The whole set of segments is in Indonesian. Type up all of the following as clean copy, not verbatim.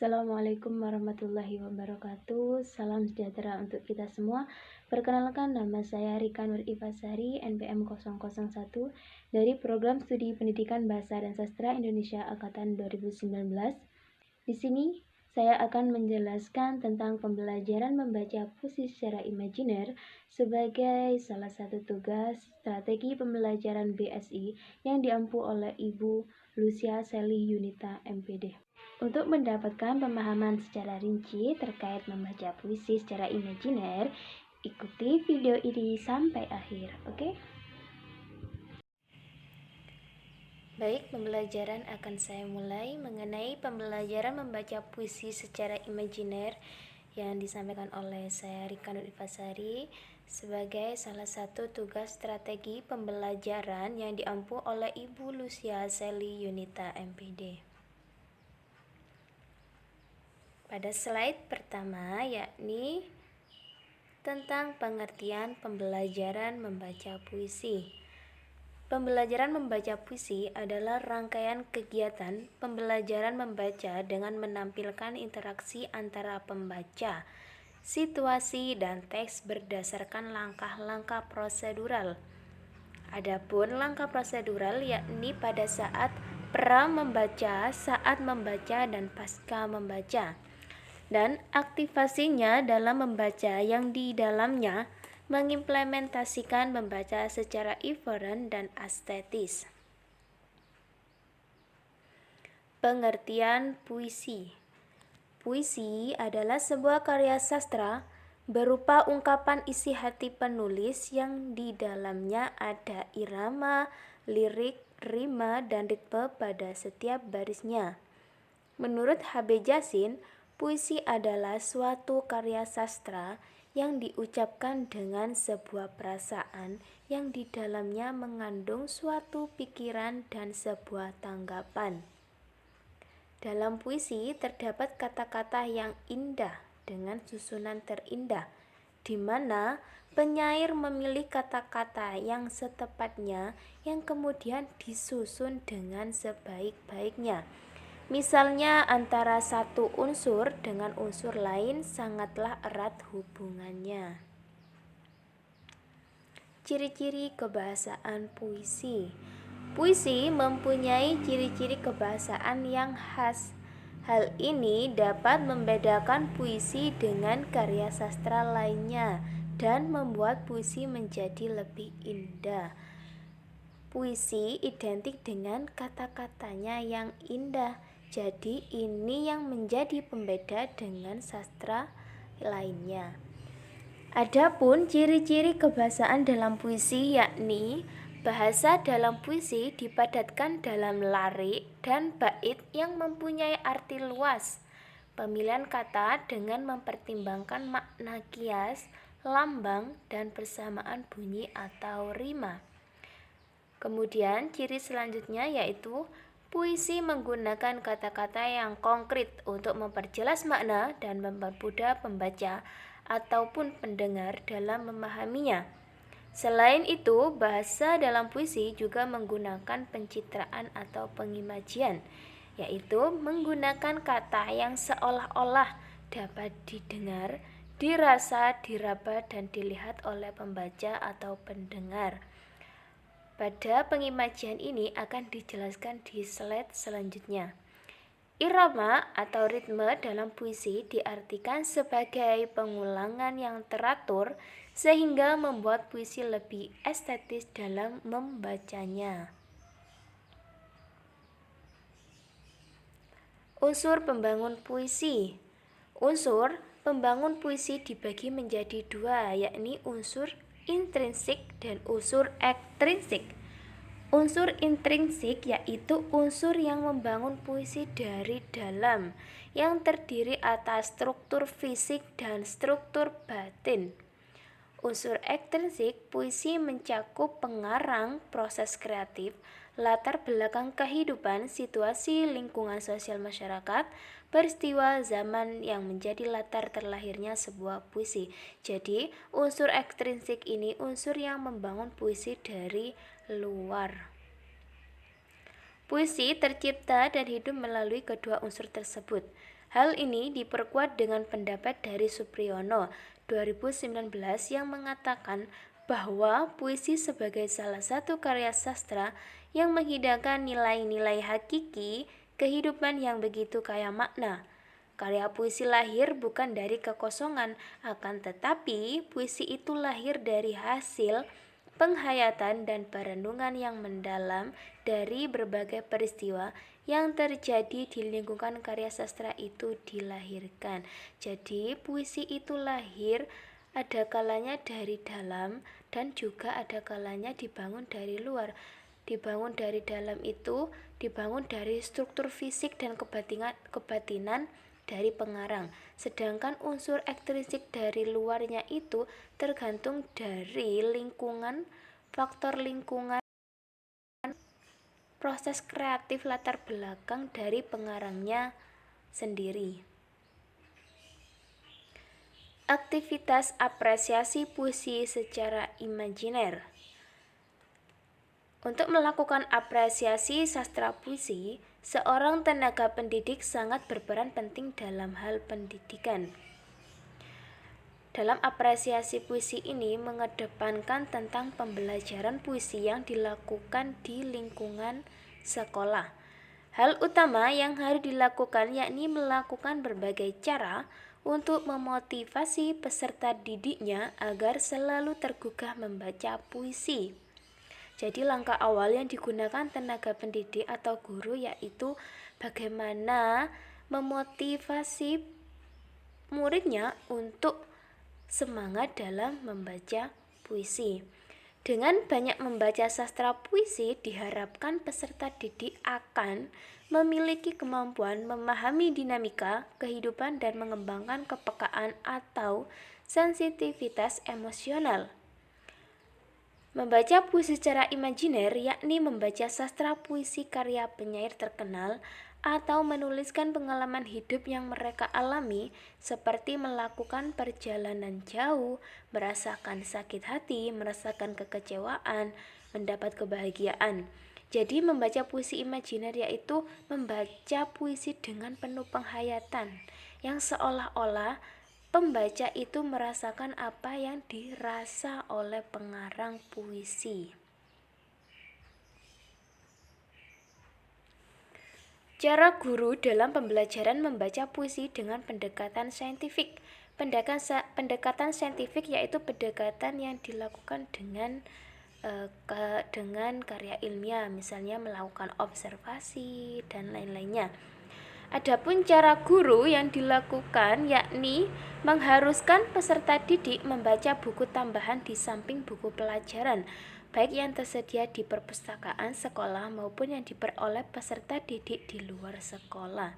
Assalamualaikum warahmatullahi wabarakatuh. Salam sejahtera untuk kita semua. Perkenalkan, nama saya Rika Nur Ifasari, NPM 001 dari Program Studi Pendidikan Bahasa dan Sastra Indonesia Angkatan 2019. Di sini saya akan menjelaskan tentang pembelajaran membaca puisi secara imajiner sebagai salah satu tugas strategi pembelajaran BSI yang diampu oleh Ibu Lucia Sally Yunita MPD. Untuk mendapatkan pemahaman secara rinci terkait membaca puisi secara imajiner, ikuti video ini sampai akhir, oke? Baik, pembelajaran akan saya mulai mengenai pembelajaran membaca puisi secara imajiner yang disampaikan oleh saya Rika Nur Ifasari sebagai salah satu tugas strategi pembelajaran yang diampu oleh Ibu Lucia Sally Yunita MPD. Pada slide pertama, yakni tentang pengertian pembelajaran membaca puisi. Pembelajaran membaca puisi adalah rangkaian kegiatan pembelajaran membaca dengan menampilkan interaksi antara pembaca, situasi, dan teks berdasarkan langkah-langkah prosedural. Adapun langkah prosedural yakni pada saat pra-membaca, saat membaca, dan pasca membaca. Dan aktivasinya dalam membaca yang di dalamnya mengimplementasikan membaca secara eferen dan estetis. Pengertian puisi. Puisi adalah sebuah karya sastra berupa ungkapan isi hati penulis yang di dalamnya ada irama, lirik, rima, dan ritme pada setiap barisnya. Menurut H.B. Jasin, puisi adalah suatu karya sastra yang diucapkan dengan sebuah perasaan yang di dalamnya mengandung suatu pikiran dan sebuah tanggapan. Dalam puisi terdapat kata-kata yang indah dengan susunan terindah, di mana penyair memilih kata-kata yang setepatnya yang kemudian disusun dengan sebaik-baiknya. Misalnya antara satu unsur dengan unsur lain sangatlah erat hubungannya. Ciri-ciri kebahasaan puisi. Puisi mempunyai ciri-ciri kebahasaan yang khas. Hal ini dapat membedakan puisi dengan karya sastra lainnya dan membuat puisi menjadi lebih indah. Puisi identik dengan kata-katanya yang indah. Jadi ini yang menjadi pembeda dengan sastra lainnya. Adapun ciri-ciri kebahasaan dalam puisi yakni bahasa dalam puisi dipadatkan dalam larik dan bait yang mempunyai arti luas. Pemilihan kata dengan mempertimbangkan makna kias, lambang, dan persamaan bunyi atau rima. Kemudian ciri selanjutnya yaitu puisi menggunakan kata-kata yang konkret untuk memperjelas makna dan mempermudah pembaca ataupun pendengar dalam memahaminya. Selain itu, bahasa dalam puisi juga menggunakan pencitraan atau pengimajian, yaitu menggunakan kata yang seolah-olah dapat didengar, dirasa, diraba, dan dilihat oleh pembaca atau pendengar. Pada pengimajian ini akan dijelaskan di slide selanjutnya. Irama atau ritme dalam puisi diartikan sebagai pengulangan yang teratur sehingga membuat puisi lebih estetis dalam membacanya. Unsur pembangun puisi. Unsur pembangun puisi dibagi menjadi dua, yakni unsur intrinsik dan unsur ekstrinsik. Unsur intrinsik yaitu unsur yang membangun puisi dari dalam, yang terdiri atas struktur fisik dan struktur batin. Unsur ekstrinsik puisi mencakup pengarang, proses kreatif, latar belakang kehidupan, situasi lingkungan sosial masyarakat, peristiwa zaman yang menjadi latar terlahirnya sebuah puisi. Jadi, unsur ekstrinsik ini unsur yang membangun puisi dari luar. Puisi tercipta dan hidup melalui kedua unsur tersebut. Hal ini diperkuat dengan pendapat dari Supriyono 2019 yang mengatakan bahwa puisi sebagai salah satu karya sastra yang menghidangkan nilai-nilai hakiki kehidupan yang begitu kaya makna. Karya puisi lahir bukan dari kekosongan, akan tetapi puisi itu lahir dari hasil penghayatan dan perenungan yang mendalam dari berbagai peristiwa yang terjadi di lingkungan karya sastra itu dilahirkan. Jadi puisi itu lahir ada kalanya dari dalam dan juga ada kalanya dibangun dari luar. Dibangun dari dalam itu dibangun dari struktur fisik dan kebatinan dari pengarang. Sedangkan unsur ekstrinsik dari luarnya itu tergantung dari lingkungan, faktor lingkungan, proses kreatif latar belakang dari pengarangnya sendiri. Aktivitas apresiasi puisi secara imajiner. Untuk melakukan apresiasi sastra puisi, seorang tenaga pendidik sangat berperan penting dalam hal pendidikan. Dalam apresiasi puisi ini mengedepankan tentang pembelajaran puisi yang dilakukan di lingkungan sekolah. Hal utama yang harus dilakukan yakni melakukan berbagai cara untuk memotivasi peserta didiknya agar selalu tergugah membaca puisi. Jadi langkah awal yang digunakan tenaga pendidik atau guru yaitu bagaimana memotivasi muridnya untuk semangat dalam membaca puisi. Dengan banyak membaca sastra puisi, diharapkan peserta didik akan memiliki kemampuan memahami dinamika kehidupan dan mengembangkan kepekaan atau sensitivitas emosional. Membaca puisi secara imajiner yakni membaca sastra puisi karya penyair terkenal atau menuliskan pengalaman hidup yang mereka alami seperti melakukan perjalanan jauh, merasakan sakit hati, merasakan kekecewaan, mendapat kebahagiaan. Jadi membaca puisi imajiner yaitu membaca puisi dengan penuh penghayatan yang seolah-olah pembaca itu merasakan apa yang dirasa oleh pengarang puisi. Cara guru dalam pembelajaran membaca puisi dengan pendekatan saintifik. Pendekatan saintifik yaitu pendekatan yang dilakukan dengan karya ilmiah, misalnya melakukan observasi dan lain-lainnya. Adapun cara guru yang dilakukan yakni mengharuskan peserta didik membaca buku tambahan di samping buku pelajaran, baik yang tersedia di perpustakaan sekolah maupun yang diperoleh peserta didik di luar sekolah.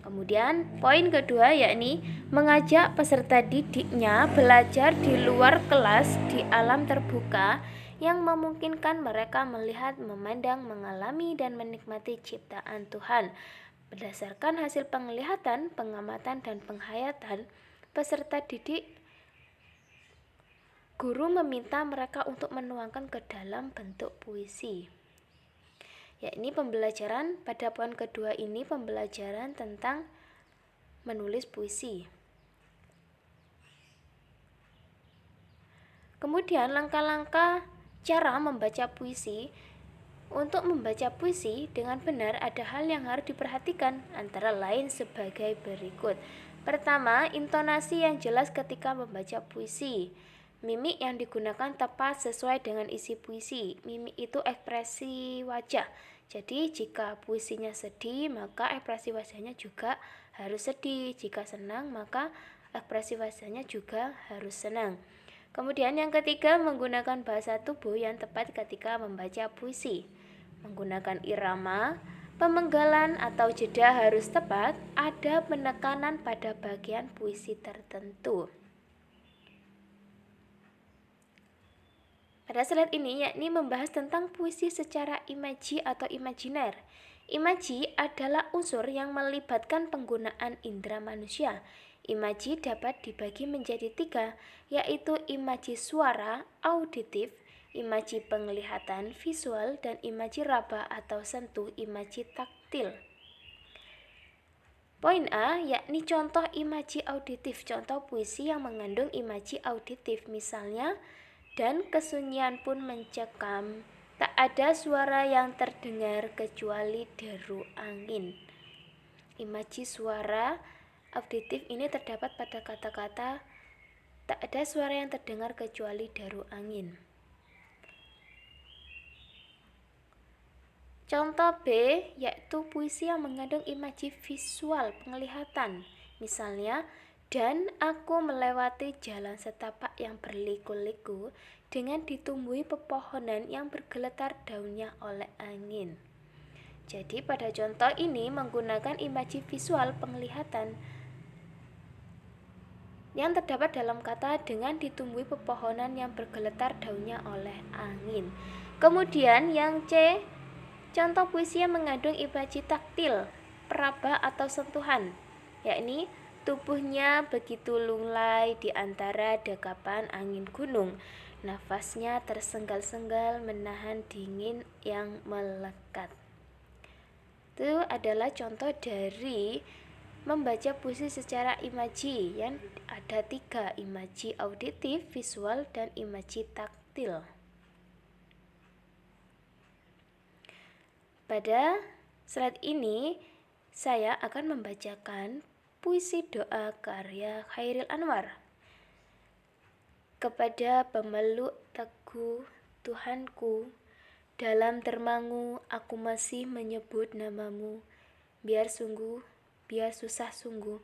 Kemudian poin kedua yakni mengajak peserta didiknya belajar di luar kelas di alam terbuka yang memungkinkan mereka melihat, memandang, mengalami, dan menikmati ciptaan Tuhan. Berdasarkan hasil penglihatan, pengamatan, dan penghayatan peserta didik, guru meminta mereka untuk menuangkan ke dalam bentuk puisi. Yakni pembelajaran pada poin kedua ini pembelajaran tentang menulis puisi. Kemudian langkah-langkah cara membaca puisi. Untuk membaca puisi dengan benar ada hal yang harus diperhatikan, antara lain sebagai berikut. Pertama, intonasi yang jelas ketika membaca puisi. Mimik yang digunakan tepat sesuai dengan isi puisi. Mimik itu ekspresi wajah. Jadi jika puisinya sedih, maka ekspresi wajahnya juga harus sedih. Jika senang, maka ekspresi wajahnya juga harus senang. Kemudian yang ketiga, menggunakan bahasa tubuh yang tepat ketika membaca puisi. Menggunakan irama, pemenggalan atau jeda harus tepat, ada penekanan pada bagian puisi tertentu. Pada slide ini yakni membahas tentang puisi secara imaji atau imajiner. Imaji adalah unsur yang melibatkan penggunaan indera manusia. Imaji dapat dibagi menjadi 3, yaitu imaji suara, auditif, imaji penglihatan, visual, dan imaji raba atau sentuh, imaji taktil. Poin A, yakni contoh imaji auditif, contoh puisi yang mengandung imaji auditif, misalnya, dan kesunyian pun mencekam, tak ada suara yang terdengar kecuali deru angin. Imaji suara auditif ini terdapat pada kata-kata tak ada suara yang terdengar kecuali deru angin. Contoh B, yaitu puisi yang mengandung imaji visual, penglihatan. Misalnya, dan aku melewati jalan setapak yang berliku-liku dengan ditumbuhi pepohonan yang bergeletar daunnya oleh angin. Jadi pada contoh ini menggunakan imaji visual, penglihatan yang terdapat dalam kata dengan ditumbuhi pepohonan yang bergeletar daunnya oleh angin. Kemudian yang C, contoh puisi yang mengandung imaji taktil, peraba atau sentuhan, yakni tubuhnya begitu lunglai di antara dekapan angin gunung. Nafasnya tersenggal-senggal menahan dingin yang melekat. Itu adalah contoh dari membaca puisi secara imaji, yang ada 3, imaji auditif, visual, dan imaji taktil. Pada slide ini, saya akan membacakan puisi doa karya Chairil Anwar. Kepada pemeluk teguh Tuhanku, dalam termangu aku masih menyebut namamu, biar susah sungguh,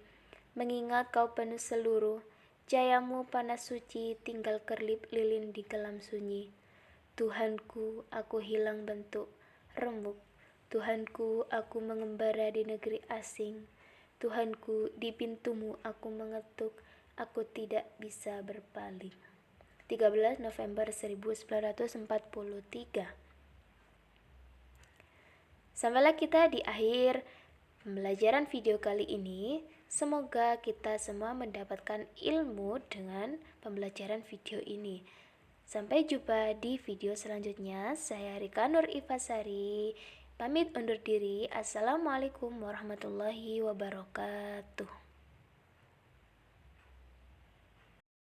mengingat kau penuh seluruh, jayamu panas suci, tinggal kerlip lilin di kelam sunyi. Tuhanku, aku hilang bentuk, remuk. Tuhanku, aku mengembara di negeri asing. Tuhanku, di pintumu aku mengetuk, aku tidak bisa berpaling. 13 November 1943. Sampailah kita di akhir pembelajaran video kali ini. Semoga kita semua mendapatkan ilmu dengan pembelajaran video ini. Sampai jumpa di video selanjutnya. Saya Rika Nur Ifasari pamit undur diri. Assalamualaikum warahmatullahi wabarakatuh.